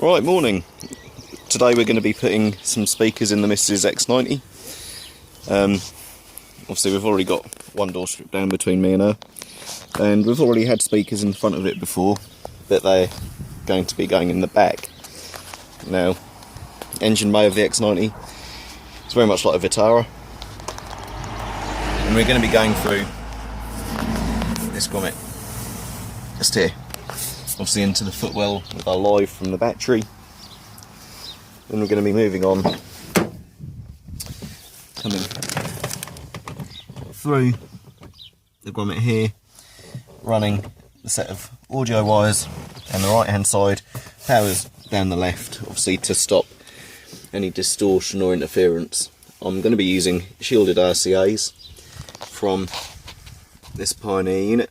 Right, morning. Today we're going to be putting some speakers in the Mrs. X90. Obviously we've already got one door strip down between me and her, and we've already had speakers in front of it before, but they're going to be going in the back. Now, engine bay of the X90 is very much like a Vitara, and we're going to be going through this grommet just here, obviously into the footwell with our live from the battery. Then we're going to be moving on, coming through the grommet here, running the set of audio wires down the right hand side, powers down the left, obviously to stop any distortion or interference. I'm going to be using shielded RCAs from this Pioneer unit,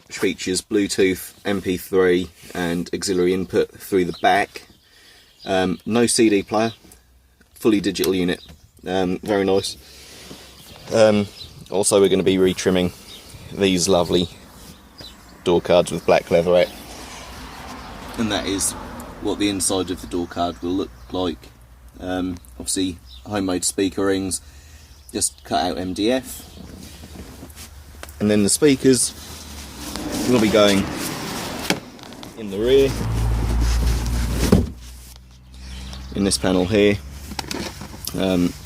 which features Bluetooth, MP3 and auxiliary input through the back. No CD player, fully digital unit, very nice. Also we're going to be retrimming these lovely door cards with black leatherette, and that is what the inside of the door card will look like. Obviously homemade speaker rings, just cut out MDF, and then the speakers will be going in the rear, in this panel here,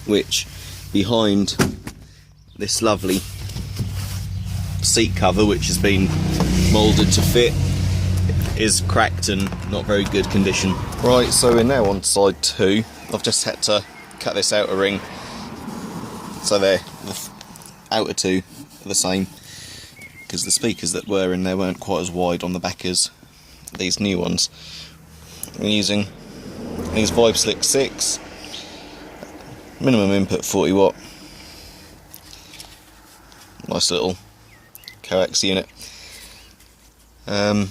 which behind this lovely seat cover, which has been moulded to fit, is cracked and not very good condition. Right, so we're now on side 2. I've just had to cut this outer ring so the outer two are the same, because the speakers that were in there weren't quite as wide on the back as these new ones. I'm using these Vibe Slick 6, minimum input 40 watt, nice little coax unit. We're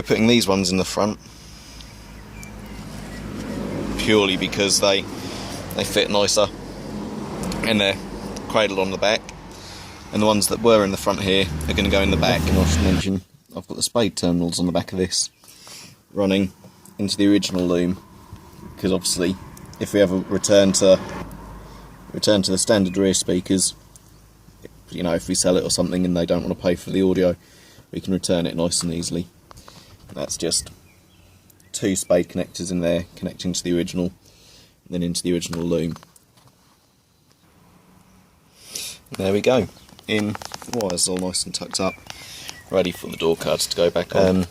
putting these ones in the front purely because they fit nicer and they're cradled on the back, and the ones that were in the front here are going to go in the back. And I should mention I've got the spade terminals on the back of this running into the original loom, because obviously if we ever return to the standard rear speakers, you know, if we sell it or something and they don't want to pay for the audio, we can return it nice and easily. That's just 2 spade connectors in there connecting to the original and then into the original loom. There we go, in wires all nice and tucked up, ready for the door cards to go back on.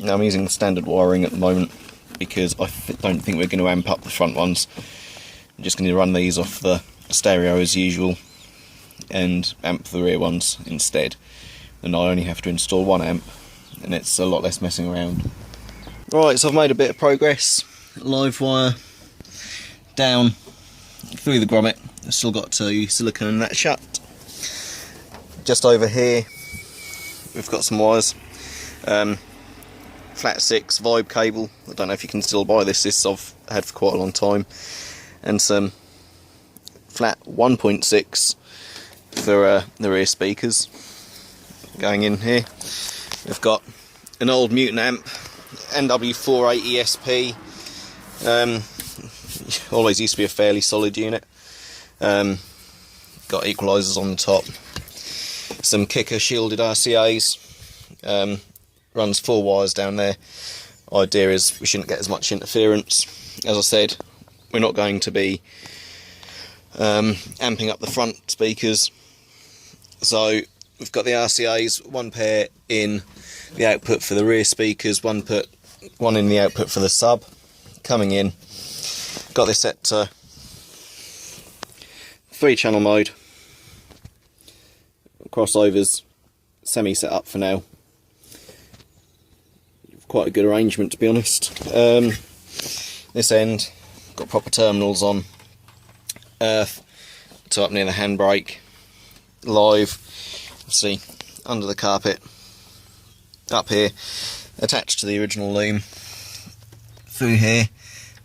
Now I'm using the standard wiring at the moment because I don't think we're going to amp up the front ones. I'm just going to run these off the stereo as usual and amp the rear ones instead. And I only have to install 1 amp, and it's a lot less messing around. Right, so I've made a bit of progress. Live wire down through the grommet. I've still got to silicone and that shut. Just over here we've got some wires. Flat 6 Vibe cable, I don't know if you can still buy this I've had for quite a long time, and some flat 1.6 for the rear speakers going in here. We've got an old Mutant amp, NW480 SP, always used to be a fairly solid unit. Got equalisers on the top, some kicker shielded RCAs, runs 4 wires down there. Idea is we shouldn't get as much interference. As I said, we're not going to be amping up the front speakers, so we've got the RCAs, 1 pair in the output for the rear speakers, 1 in the output for the sub coming in. Got this set to 3-channel mode, crossovers semi set up for now. Quite a good arrangement, to be honest. This end got proper terminals on, earth to up near the handbrake, live obviously under the carpet, up here attached to the original loom, through here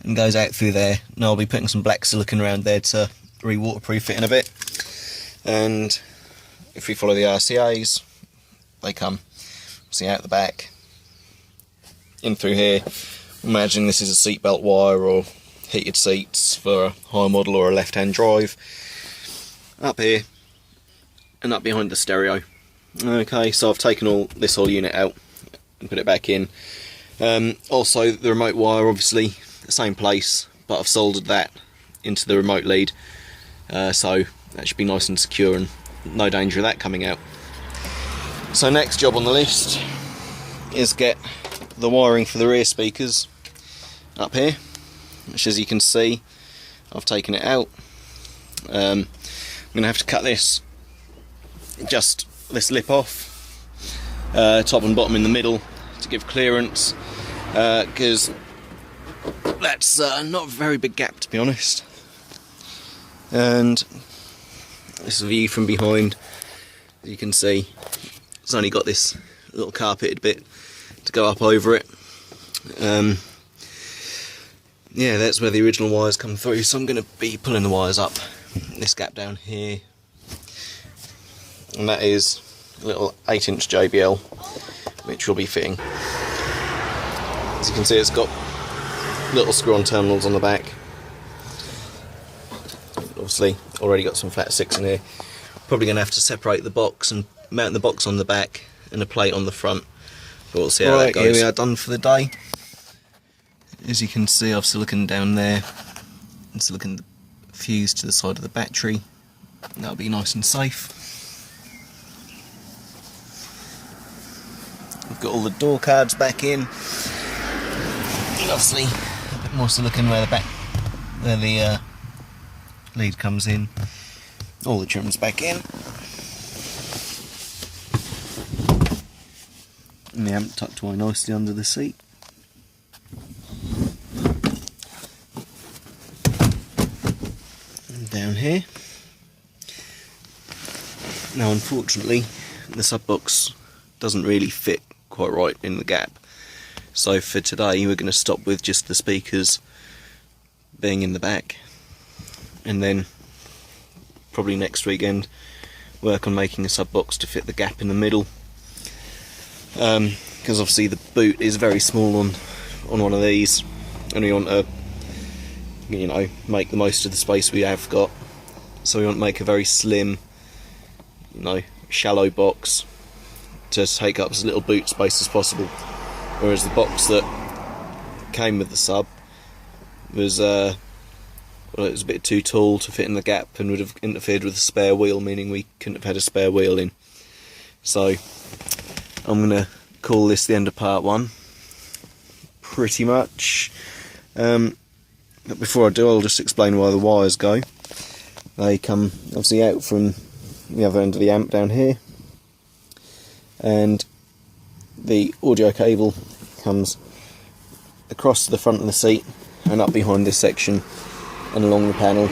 and goes out through there. Now I'll be putting some black silicone around there to re-waterproof it in a bit, and if we follow the RCAs, they come see out the back in through here. Imagine this is a seatbelt wire or heated seats for a high model or a left-hand drive. Up here and up behind the stereo. Okay, so I've taken this whole unit out and put it back in. Also the remote wire, obviously the same place, but I've soldered that into the remote lead, so that should be nice and secure and no danger of that coming out. So next job on the list is get the wiring for the rear speakers up here, which, as you can see, I've taken it out. I'm going to have to cut this lip off, top and bottom in the middle, to give clearance, because that's not a very big gap, to be honest. And this is a view from behind. As you can see, it's only got this little carpeted bit to go up over it. Yeah, that's where the original wires come through, so I'm going to be pulling the wires up this gap down here, and that is a little 8-inch JBL which will be fitting. As you can see, it's got little screw-on terminals on the back. Obviously already got some flat 6 in here. Probably going to have to separate the box and mount the box on the back and a plate on the front, but we'll see how that goes. Here we are, done for the day. As you can see, I've siliconed down there and siliconed the fuse to the side of the battery. That'll be nice and safe. We've got all the door cards back in. Obviously, a bit more silicone where the lead comes in. All the trim's back in. And the amp tucked away nicely under the seat. And down here. Now, unfortunately, the sub box doesn't really fit quite right in the gap. So for today, we're going to stop with just the speakers being in the back, and then probably next weekend work on making a sub box to fit the gap in the middle. Because obviously the boot is very small on one of these, and we want to, you know, make the most of the space we have got. So we want to make a very slim, you know, shallow box to take up as little boot space as possible. Whereas the box that came with the sub was well, it was a bit too tall to fit in the gap and would have interfered with the spare wheel, meaning we couldn't have had a spare wheel in. So I'm going to call this the end of part 1, pretty much. But before I do, I'll just explain why the wires go. They come obviously out from the other end of the amp down here, and the audio cable comes across to the front of the seat and up behind this section and along the panel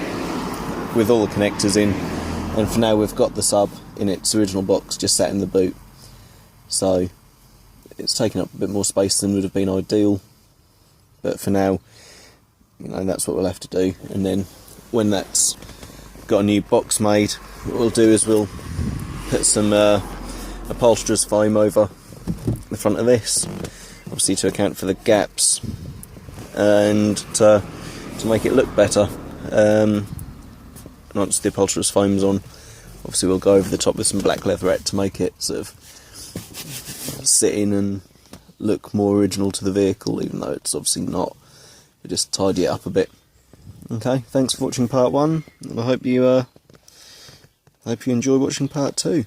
with all the connectors in. And for now, we've got the sub in its original box just sat in the boot, so it's taken up a bit more space than would have been ideal, but for now, you know, that's what we'll have to do. And then when that's got a new box made, what we'll do is we'll put some upholsterer's foam over the front of this, obviously to account for the gaps and to make it look better. Once the upholsterer's foam's on, obviously we'll go over the top with some black leatherette to make it sort of sit in and look more original to the vehicle, even though it's obviously not. We just tidy it up a bit. Okay, thanks for watching part 1, and I hope you enjoy watching part 2.